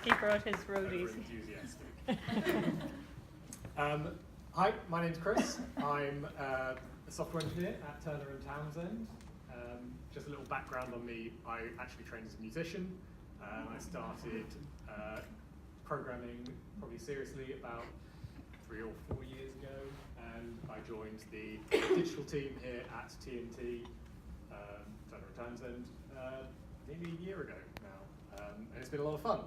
He brought his roadies. Enthusiastic. Hi, my name's Chris. I'm a software engineer at Turner and Townsend. Just a little background on me, I actually trained as a musician. I started programming probably seriously about 3 or 4 years ago, and I joined the digital team here at TNT, Turner and Townsend, nearly a year ago now, and it's been a lot of fun.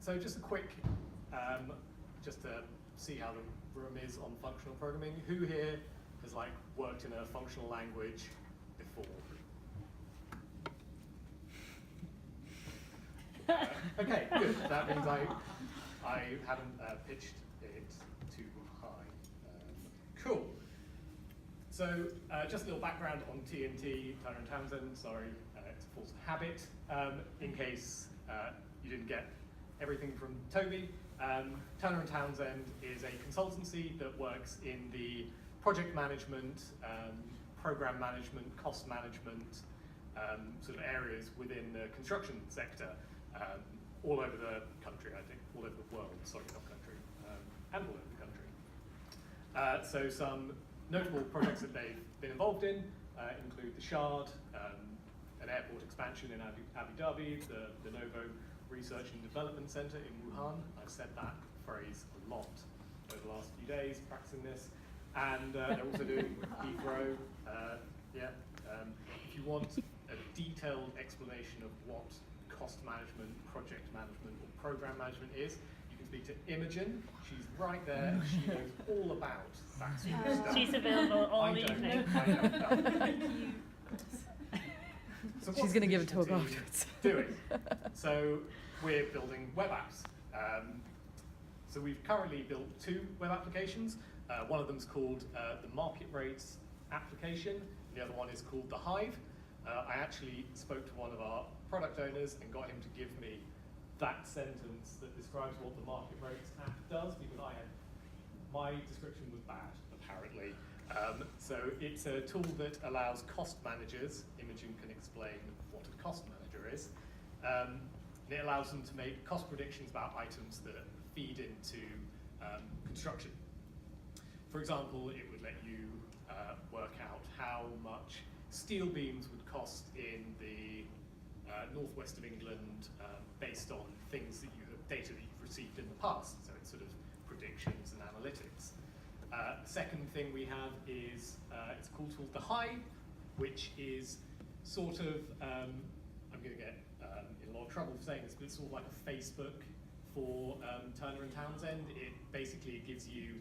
So just a quick, just to see how the room is on functional programming. Who here has worked in a functional language before? Okay, good. That means I haven't pitched it too high. Cool. So just a little background on TNT, Turner and Townsend. Sorry, it's a force of habit. In case you didn't get everything from Toby, Turner and Townsend is a consultancy that works in the project management, program management, cost management sort of areas within the construction sector, all over the country, I think, all over the world, sorry, not country, and all over the country. So some notable projects that they've been involved in include the Shard, an airport expansion in Abu Dhabi, the Novo Research and Development Center in Wuhan. I've said that phrase a lot over the last few days practicing this. And they're also doing Heathrow. If you want a detailed explanation of what cost management, project management, or program management is, you can speak to Imogen. She's right there, and she knows all about that sort of stuff. She's available all evening. I don't know. So she's going to give a talk afterwards. Doing? So we're building web apps. So we've currently built 2 web applications. One of them is called the Market Rates application. The other one is called the Hive. I actually spoke to one of our product owners and got him to give me that sentence that describes what the Market Rates app does, because my description was bad, apparently. So it's a tool that allows cost managers, Imogen can explain what a cost manager is, and it allows them to make cost predictions about items that feed into construction. For example, it would let you work out how much steel beams would cost in the northwest of England based on things that data that you've received in the past. So it's sort of predictions and analytics. The second thing we have is it's called the Hive, which is sort of, I'm going to get in a lot of trouble for saying this, but it's sort of like a Facebook for Turner and Townsend. It basically gives you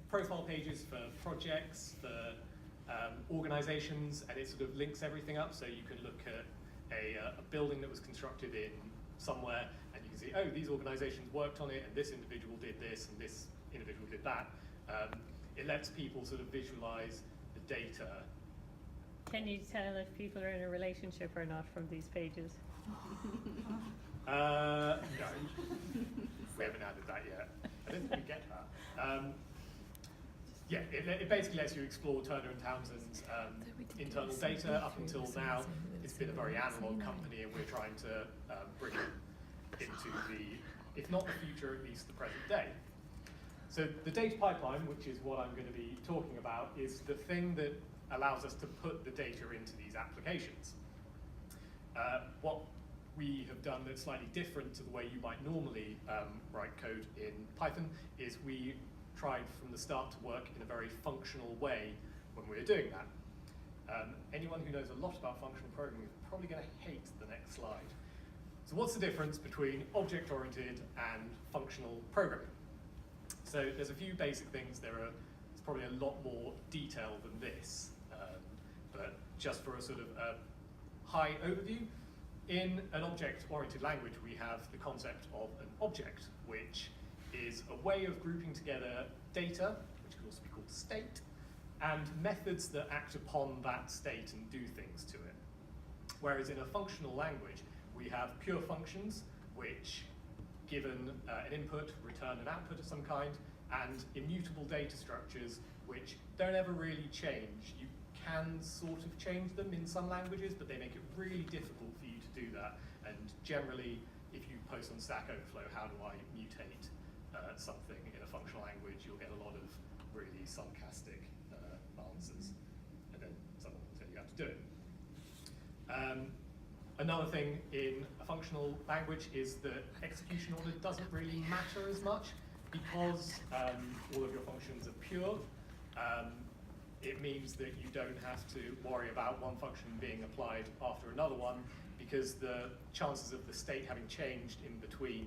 profile pages for projects, for organizations, and it sort of links everything up, so you can look at a building that was constructed in somewhere, and you can see, oh, these organizations worked on it, and this individual did this, and this individual did that. It lets people sort of visualize the data. Can you tell if people are in a relationship or not from these pages? No, we haven't added that yet. I don't think we get that. Yeah, it basically lets you explore Turner and Townsend's internal data. Up until now, it's been a very analog company, and we're trying to bring it into the, if not the future, at least the present day. So the data pipeline, which is what I'm going to be talking about, is the thing that allows us to put the data into these applications. What we have done that's slightly different to the way you might normally write code in Python is we tried from the start to work in a very functional way when we were doing that. Anyone who knows a lot about functional programming is probably going to hate the next slide. So what's the difference between object-oriented and functional programming? So there's a few basic things. There's probably a lot more detail than this, but just for a sort of high overview, in an object-oriented language, we have the concept of an object, which is a way of grouping together data, which can also be called state, and methods that act upon that state and do things to it. Whereas in a functional language, we have pure functions, which, given an input, return an output of some kind, and immutable data structures, which don't ever really change. You can sort of change them in some languages, but they make it really difficult for you to do that. And generally, if you post on Stack Overflow, how do I mutate something in a functional language, you'll get a lot of really sarcastic answers, and then someone will tell you how to do it. Another thing in a functional language is that execution order doesn't really matter as much because all of your functions are pure. It means that you don't have to worry about one function being applied after another one because the chances of the state having changed in between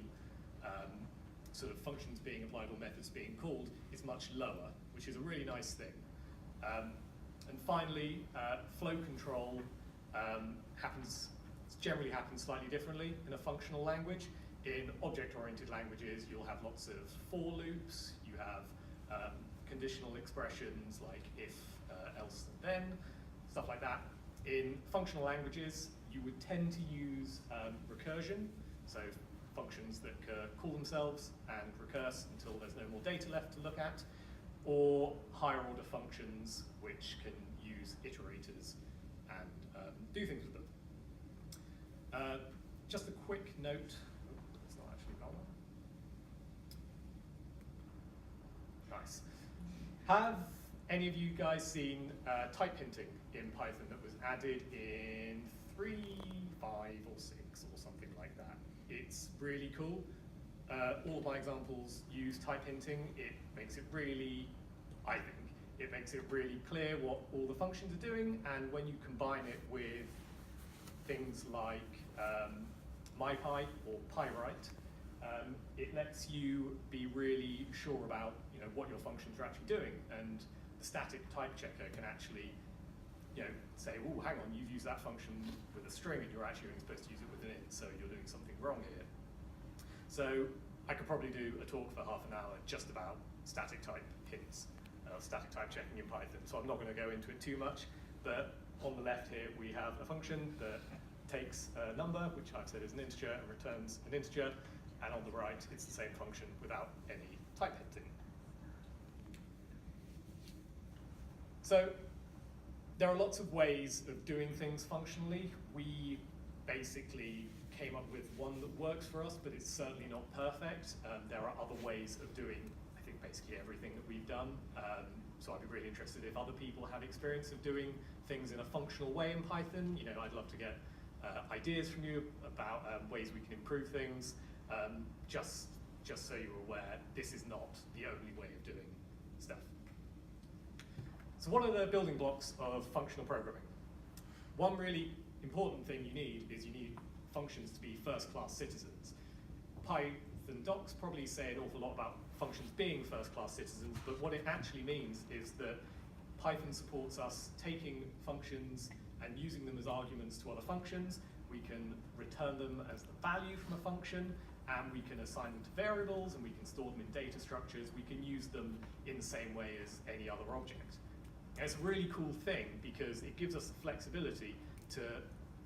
sort of functions being applied or methods being called is much lower, which is a really nice thing. And finally, flow control generally happens slightly differently in a functional language. In object-oriented languages, you'll have lots of for loops, you have conditional expressions like if, else, and then, stuff like that. In functional languages, you would tend to use recursion, so functions that call themselves and recurse until there's no more data left to look at, or higher order functions which can use iterators and do things with them. Just a quick note, it's not actually gone. Nice. Have any of you guys seen type hinting in Python that was added in 3, 5, or 6 or something like that? It's really cool. All of my examples use type hinting. It makes it really, I think, it makes it really clear what all the functions are doing, and when you combine it with things like MyPy or PyWrite, it lets you be really sure about what your functions are actually doing, and the static type checker can actually say, oh, hang on, you've used that function with a string and you're actually only supposed to use it with an int, so you're doing something wrong here. So I could probably do a talk for half an hour just about static type hints, static type checking in Python, so I'm not going to go into it too much, but on the left here we have a function that takes a number, which I've said is an integer, and returns an integer, and on the right it's the same function without any type hinting. So there are lots of ways of doing things functionally. We basically came up with one that works for us, but it's certainly not perfect. There are other ways of doing, I think, basically everything that we've done. So I'd be really interested if other people have experience of doing things in a functional way in Python. I'd love to get ideas from you about ways we can improve things. Just so you're aware, this is not the only way of doing stuff. So what are the building blocks of functional programming? One really important thing you need is you need functions to be first-class citizens. Python docs probably say an awful lot about functions being first-class citizens, but what it actually means is that Python supports us taking functions and using them as arguments to other functions. We can return them as the value from a function, and we can assign them to variables, and we can store them in data structures. We can use them in the same way as any other object. And it's a really cool thing because it gives us the flexibility to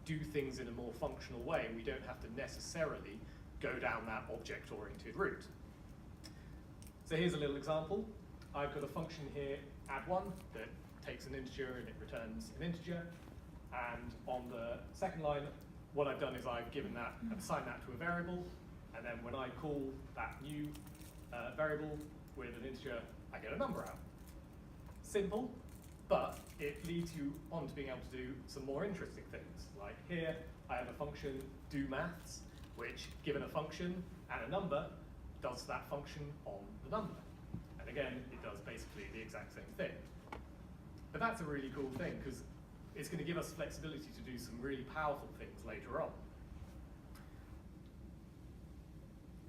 do things in a more functional way, and we don't have to necessarily go down that object-oriented route. So here's a little example. I've got a function here, add1, that takes an integer and it returns an integer. And on the second line, what I've done is I've assigned that to a variable, and then when I call that new variable with an integer, I get a number out. Simple, but it leads you on to being able to do some more interesting things. Like here, I have a function doMaths, which, given a function and a number, does that function on the number. And again, it does basically the exact same thing. But that's a really cool thing, because it's going to give us flexibility to do some really powerful things later on.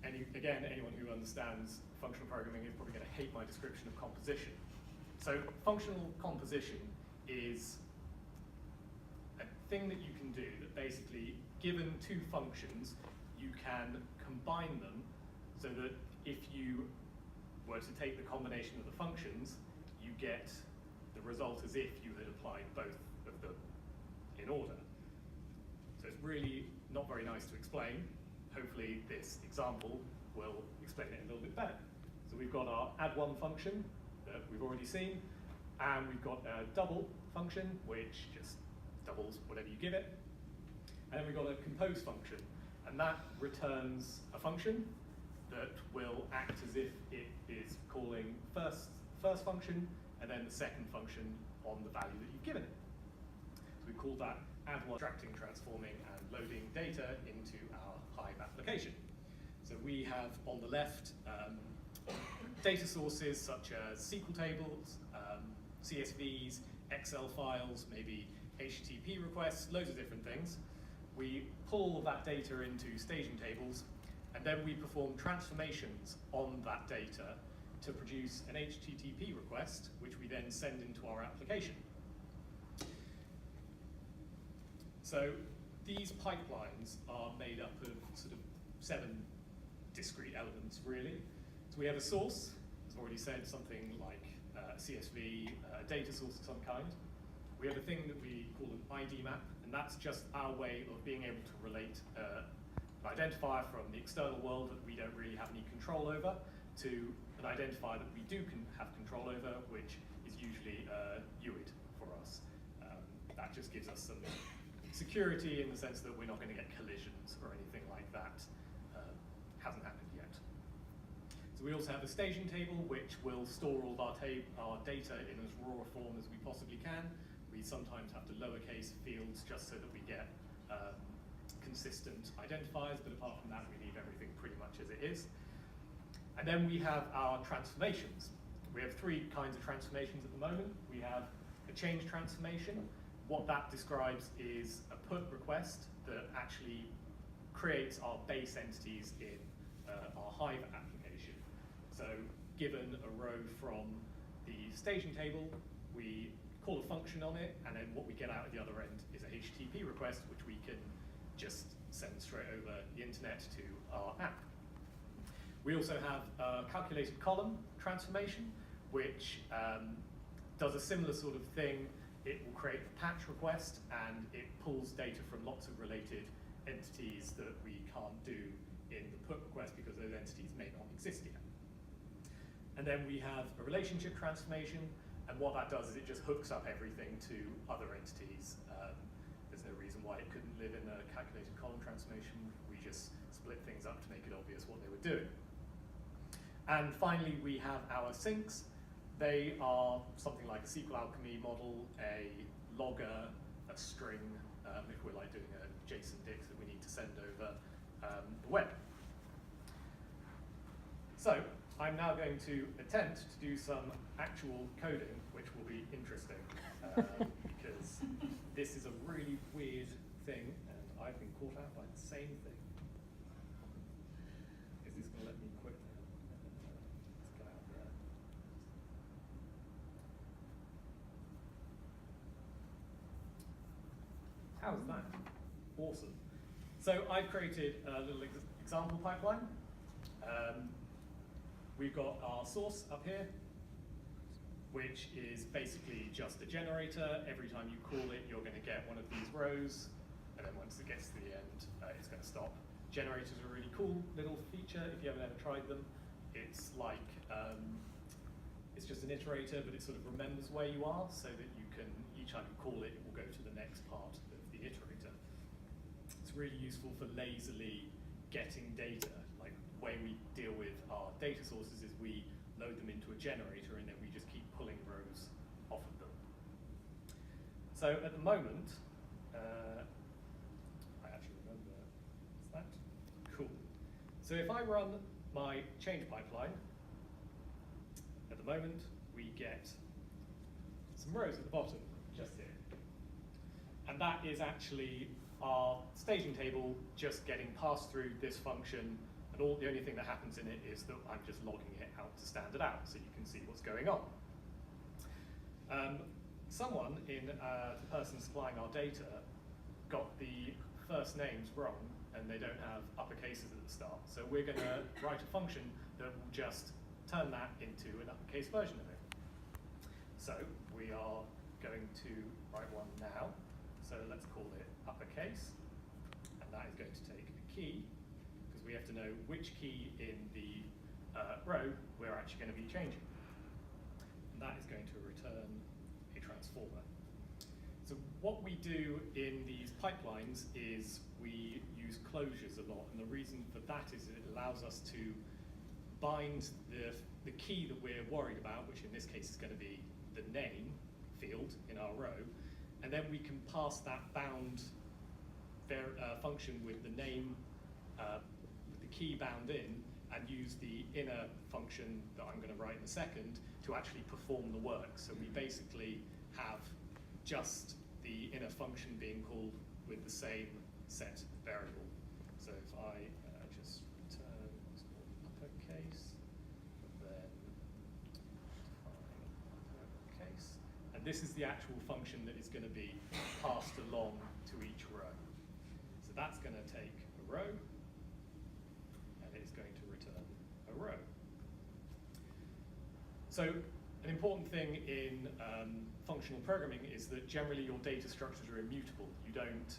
And again, anyone who understands functional programming is probably going to hate my description of composition. So functional composition is a thing that you can do that basically, given two functions, you can combine them so that if you were to take the combination of the functions, you get the result as if you had applied both of them in order. So it's really not very nice to explain. Hopefully this example will explain it a little bit better. So we've got our add1 function that we've already seen, and we've got a double function which just doubles whatever you give it. And then we've got a compose function, and that returns a function that will act as if it is calling first function and then the second function on the value that you've given it. So we call that add one, extracting, transforming, and loading data into our Hive application. So we have on the left data sources such as SQL tables, CSVs, Excel files, maybe HTTP requests, loads of different things. We pull that data into staging tables, and then we perform transformations on that data to produce an HTTP request, which we then send into our application. So these pipelines are made up of sort of 7 discrete elements, really. So we have a source, as already said, something like a CSV, a data source of some kind. We have a thing that we call an ID map, and that's just our way of being able to relate an identifier from the external world that we don't really have any control over to an identifier that we do have control over, which is usually UID for us. That just gives us some security in the sense that we're not going to get collisions or anything like that. Hasn't happened yet. So we also have a staging table which will store all of our data in as raw a form as we possibly can. We sometimes have to lowercase fields just so that we get consistent identifiers, but apart from that we leave everything pretty much as it is. And then we have our transformations. We have 3 kinds of transformations at the moment. We have a change transformation. What that describes is a put request that actually creates our base entities in our Hive application. So given a row from the staging table, we call a function on it, and then what we get out at the other end is a HTTP request, which we can just send straight over the internet to our app. We also have a calculated column transformation, which does a similar sort of thing. It will create a patch request, and it pulls data from lots of related entities that we can't do in the put request because those entities may not exist yet. And then we have a relationship transformation, and what that does is it just hooks up everything to other entities. There's no reason why it couldn't live in a calculated column transformation. We just split things up to make it obvious what they were doing. And finally, we have our syncs. They are something like a SQL alchemy model, a logger, a string, if we're like doing a JSON dix that we need to send over the web. So I'm now going to attempt to do some actual coding, which will be interesting, because this is a really weird thing, and I've been caught out by the same thing. Is this going to let me quit now? Let's get out there. How's that? Awesome. So I've created a little example pipeline. We've got our source up here, which is basically just a generator. Every time you call it, you're going to get one of these rows, and then once it gets to the end, it's going to stop. Generators are a really cool little feature if you haven't ever tried them. It's like, it's just an iterator, but it sort of remembers where you are so that you can, each time you call it, it will go to the next part of the iterator. It's really useful for lazily getting data. Like the way we deal with our data sources is we load them into a generator and then we just keep pulling rows off of them. So at the moment, I actually remember, is that? Cool. So if I run my change pipeline, at the moment we get some rows at the bottom, just here. And that is actually our staging table just getting passed through this function, and the only thing that happens in it is that I'm just logging it out to stand it out so you can see what's going on. Someone in the person supplying our data got the first names wrong, and they don't have uppercases at the start. So we're going to write a function that will just turn that into an uppercase version of it. So we are going to write one now. So let's call it uppercase, and that is going to take a key, because we have to know which key in the row we're actually going to be changing. And that is going to return a transformer. So what we do in these pipelines is we use closures a lot, and the reason for that is it allows us to bind the key that we're worried about, which in this case is going to be the name field in our row, and then we can pass that bound function with the name, with the key bound in, and use the inner function that I'm going to write in a second to actually perform the work. So we basically have just the inner function being called with the same set variable. So if I just return uppercase, then define uppercase, and this is the actual function that is going to be passed along to each row. So that's going to take a row, and it's going to return a row. So an important thing in functional programming is that generally your data structures are immutable. You don't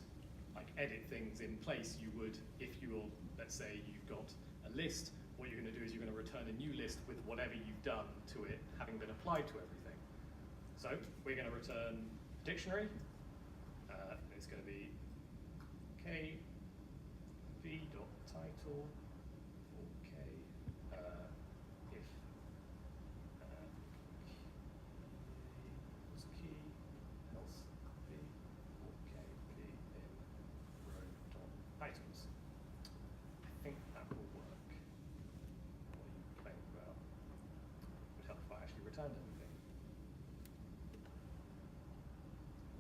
like edit things in place. You would, if you're, let's say you've got a list, what you're going to do is you're going to return a new list with whatever you've done to it having been applied to everything. So we're going to return a dictionary. It's going to be kv.title for k if was key else b or kp in row.items. I think that will work. What are you playing about? It would help if I actually returned anything.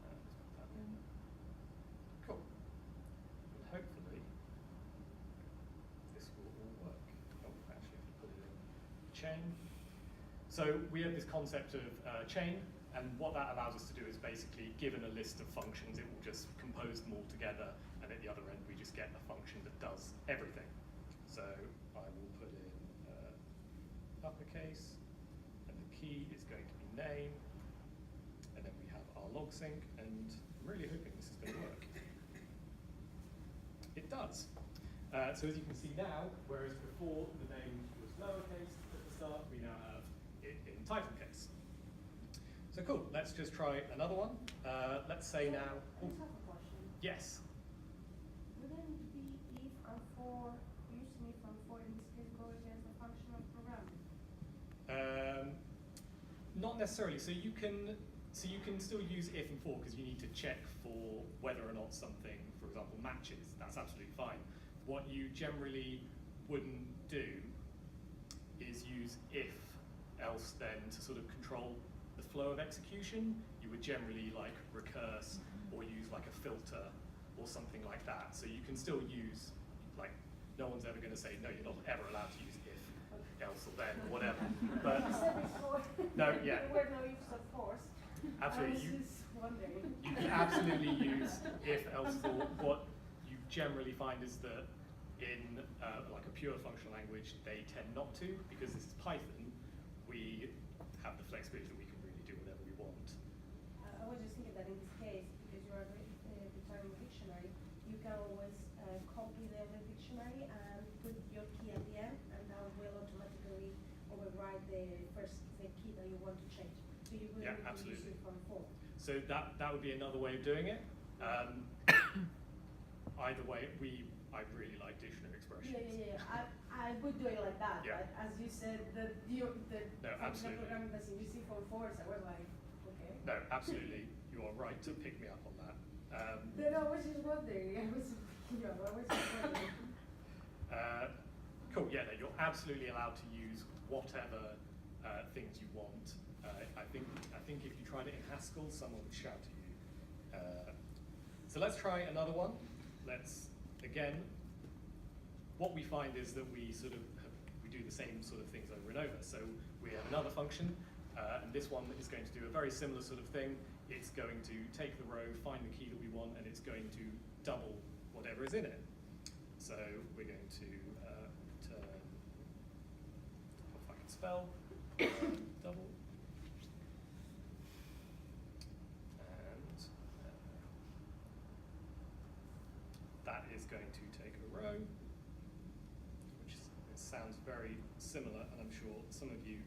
Let's put that in. Cool. And hopefully this will all work. Oh, I actually have to put it in chain. So we have this concept of chain, and what that allows us to do is basically, given a list of functions, it will just compose them all together, and at the other end we just get a function that does everything. So I will put in uppercase, and the key is going to be name, and then we have our log sync, and I'm really hoping this is going to work. It does. So as you can see now, whereas before the name was lowercase at the start, we now have it in title case. So cool, let's just try another one. Let's say now. I just have a question. Yes. Wouldn't it be if and for, using if and for in this case go against the functional programming? Not necessarily. So you can still use if and for because you need to check for whether or not something, for example, matches. That's absolutely fine. What you generally wouldn't do is use if else then to sort of control the flow of execution. You would generally like recurse or use like a filter or something like that. So you can still use, like, no one's ever going to say, no, you're not ever allowed to use if, else or then, or whatever. But You said before. no, yeah. There were no ifs of course. Absolutely. I was just wondering. You can absolutely use if, else, or. What you generally find is that in like a pure functional language, they tend not to, because this is Python. We have the flexibility that we can really do whatever we want. I was just thinking that in this case, because you are returning a dictionary, you can always copy the other dictionary and put your key at the end, and that will automatically override the key that you want to change. So you will Yeah, use absolutely. it from form. So that would be another way of doing it. Either way, I really like dictionary expressions. Yeah. I would do it like that, Yeah. but as you said, the No, absolutely. programming doesn't use it for force, I was like, okay. No, absolutely. You are right to pick me up on that. Then I was just wondering, I was just wondering. Cool, yeah, no, you're absolutely allowed to use whatever things you want. I think if you tried it in Haskell, someone would shout at you. So let's try another one. Again, what we find is that we do the same sort of things over and over. So we have another function, and this one is going to do a very similar sort of thing. It's going to take the row, find the key that we want, and it's going to double whatever is in it. So we're going to return, if I can spell, double. And that is going to take a row, which it sounds very similar, and I'm sure some of you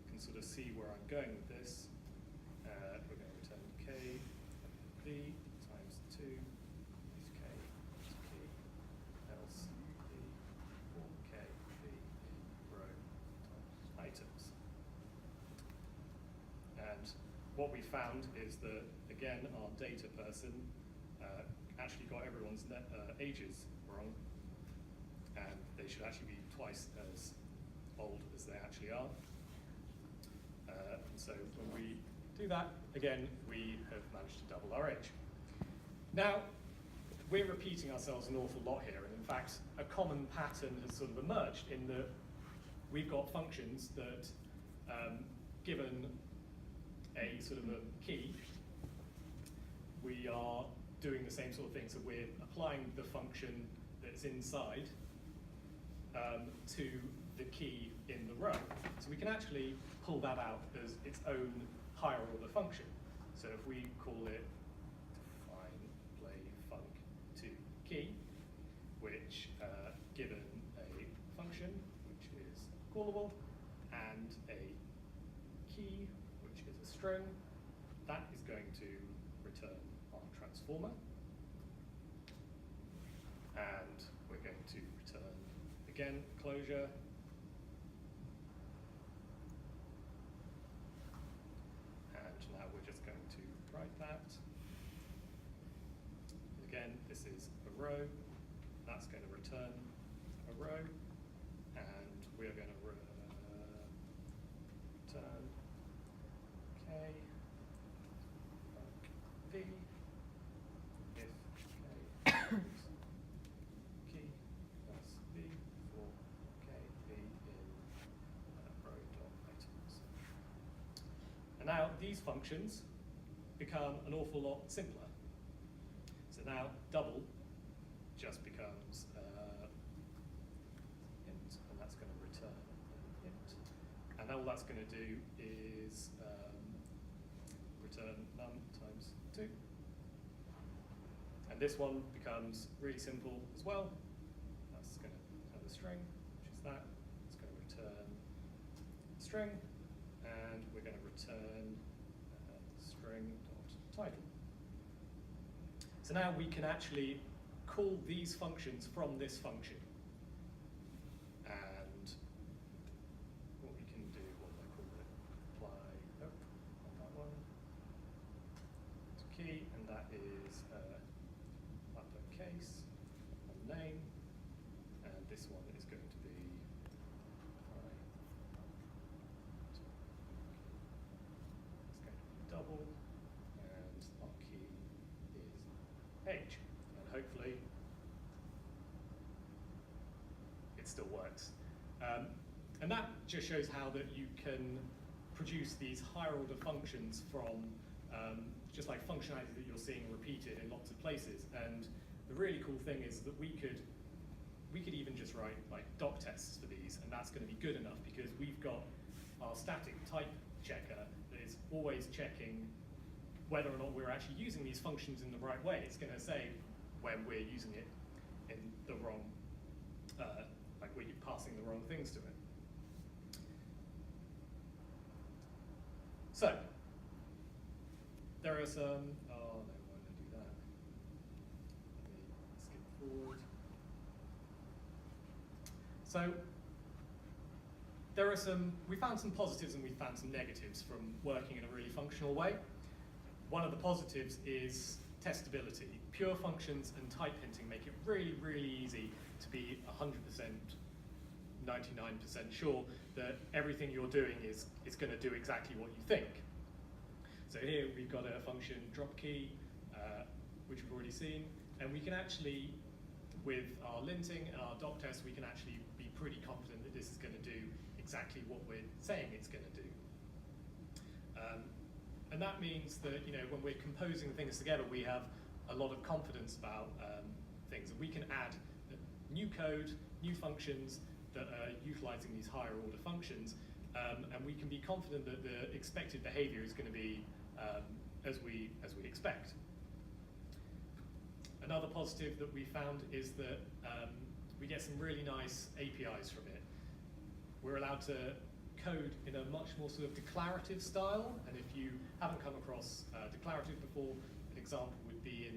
can sort of see where I'm going with this. We're going to return k v times 2 is k is key, else v for k v row times items. And what we found is that, again, our data person actually got everyone's ages wrong, and they should actually be twice as old as they actually are. And so when we do that, again, we have managed to double our age. Now, we're repeating ourselves an awful lot here, and in fact, a common pattern has sort of emerged in that we've got functions that, given a sort of a key, we are doing the same sort of thing. So we're applying the function that's inside to the key in the row. So we can actually pull that out as its own higher order function. So if we call it define play func to key, which given a function which is callable and a key which is a string, that is going to return our transformer. And we're going to return, again, closure. And now we're just going to write that. Again, this is a row. That's going to return a row. And we're going to return k v if k is key plus v for k v in row.items. And now these functions become an awful lot simpler. So now double just becomes int, and that's going to return an int. And all that's going to do is return num times 2. And this one becomes really simple as well. That's going to have a string, which is that. It's going to return a string, and we're going to return string.title. So now we can actually call these functions from this function. And what we can do, what do I call it? Apply, nope, not that one. To key, and that is uppercase on name. And this one is going to be it's going to be double, and our key is age. And hopefully it still works. And that just shows how that you can produce these higher order functions from just like functionality that you're seeing repeated in lots of places. And the really cool thing is that we could even just write like doc tests for these, and that's going to be good enough because we've got our static type checker that is always checking whether or not we're actually using these functions in the right way. It's going to say when we're using it in the wrong, like we're passing the wrong things to it. So, there are some, oh no, why did I do that? Let me skip forward. So, there are we found some positives and we found some negatives from working in a really functional way. One of the positives is testability. Pure functions and type hinting make it really, really easy to be 100%, 99% sure that everything you're doing is going to do exactly what you think. So here we've got a function drop key, which we've already seen, and we can actually, with our linting and our doc test, we can actually be pretty confident that this is going to do exactly what we're saying it's going to do. And that means that when we're composing things together, we have a lot of confidence about things. And we can add new code, new functions that are utilizing these higher order functions, and we can be confident that the expected behavior is going to be as we expect. Another positive that we found is that we get some really nice APIs from it. We're allowed to code in a much more sort of declarative style, and if you haven't come across declarative before, an example would be in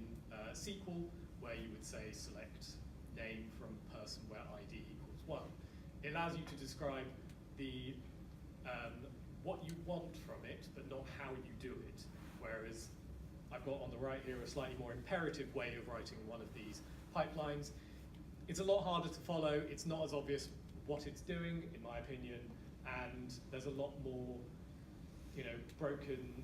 SQL, where you would say select name from person where ID equals 1. It allows you to describe the what you want from it, but not how you do it. Whereas I've got on the right here a slightly more imperative way of writing one of these pipelines. It's a lot harder to follow. It's not as obvious what it's doing, in my opinion, and there's a lot more, broken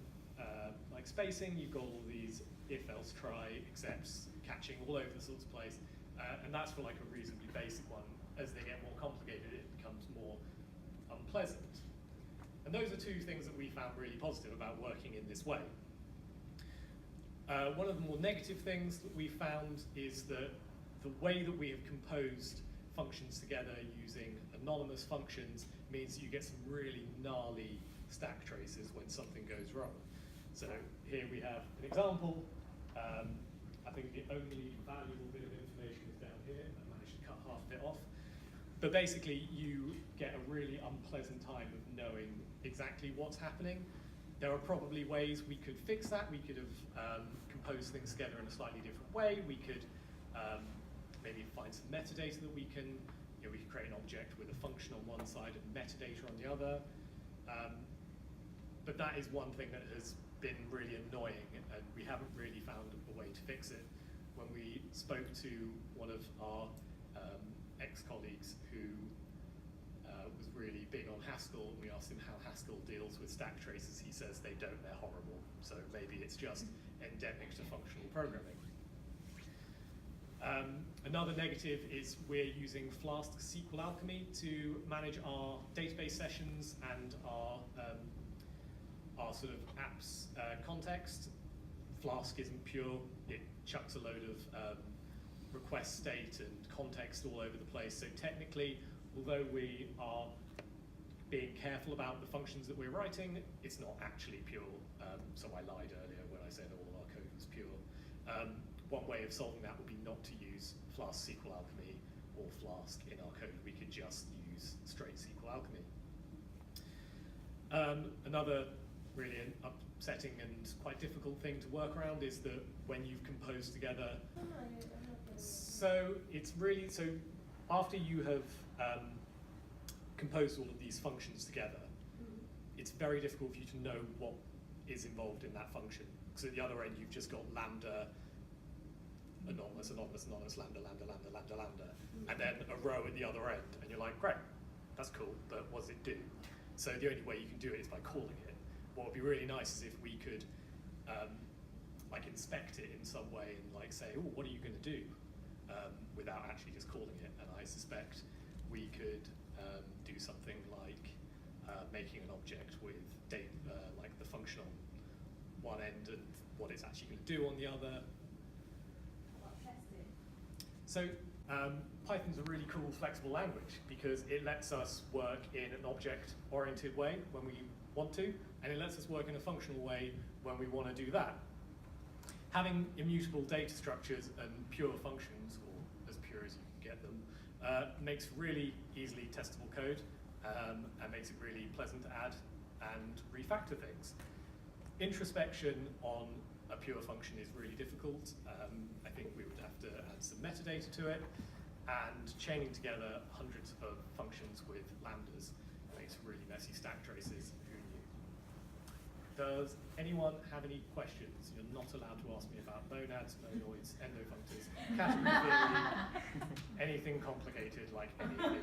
like spacing. You've got all these if, else, try, excepts catching all over the sorts of place, and that's for like a reasonably basic one. As they get more complicated, it becomes more unpleasant. And those are two things that we found really positive about working in this way. One of the more negative things that we found is that the way that we have composed functions together using anonymous functions means that you get some really gnarly stack traces when something goes wrong. So here we have an example. I think the only valuable bit of information is down here. I managed to cut half of it off. But basically, you get a really unpleasant time of knowing exactly what's happening. There are probably ways we could fix that. We could have composed things together in a slightly different way. We could maybe find some metadata that we can, we could create an object with a function on one side and metadata on the other. But that is one thing that has been really annoying, and we haven't really found a way to fix it. When we spoke to one of our ex-colleagues who was really big on Haskell, and we asked him how Haskell deals with stack traces, he says they don't, they're horrible. So maybe it's just endemic to functional programming. Another negative is we're using Flask SQL Alchemy to manage our database sessions and our sort of apps context. Flask isn't pure, it chucks a load of request state and context all over the place. So technically, although we are being careful about the functions that we're writing, it's not actually pure. So I lied earlier when I said all of our code was pure. One way of solving that would be not to use Flask SQL Alchemy or Flask in our code. We could just use straight SQL Alchemy. Another really upsetting and quite difficult thing to work around is that when you've composed together, so it's really, so after you have composed all of these functions together, it's very difficult for you to know what is involved in that function. So at the other end, you've just got lambda, anonymous, anonymous, anonymous, lambda, lambda, lambda, lambda, lambda, and then a row at the other end, and you're like, great, that's cool, but what does it do? So the only way you can do it is by calling it. What would be really nice is if we could like inspect it in some way and like say, oh, what are you going to do? Without actually just calling it. And I suspect we could do something like making an object with like the function on one end and what it's actually going to do on the other. So Python's a really cool, flexible language because it lets us work in an object-oriented way when we want to, and it lets us work in a functional way when we want to do that. Having immutable data structures and pure functions, or as pure as you can get them, makes really easily testable code and makes it really pleasant to add and refactor things. Introspection on a pure function is really difficult. I think we would have to add some metadata to it, and chaining together hundreds of functions with lambdas makes really messy stack traces. Who knew? Does anyone have any questions? You're not allowed to ask me about monads, monoids, endofunctors, category theory, anything complicated like anything.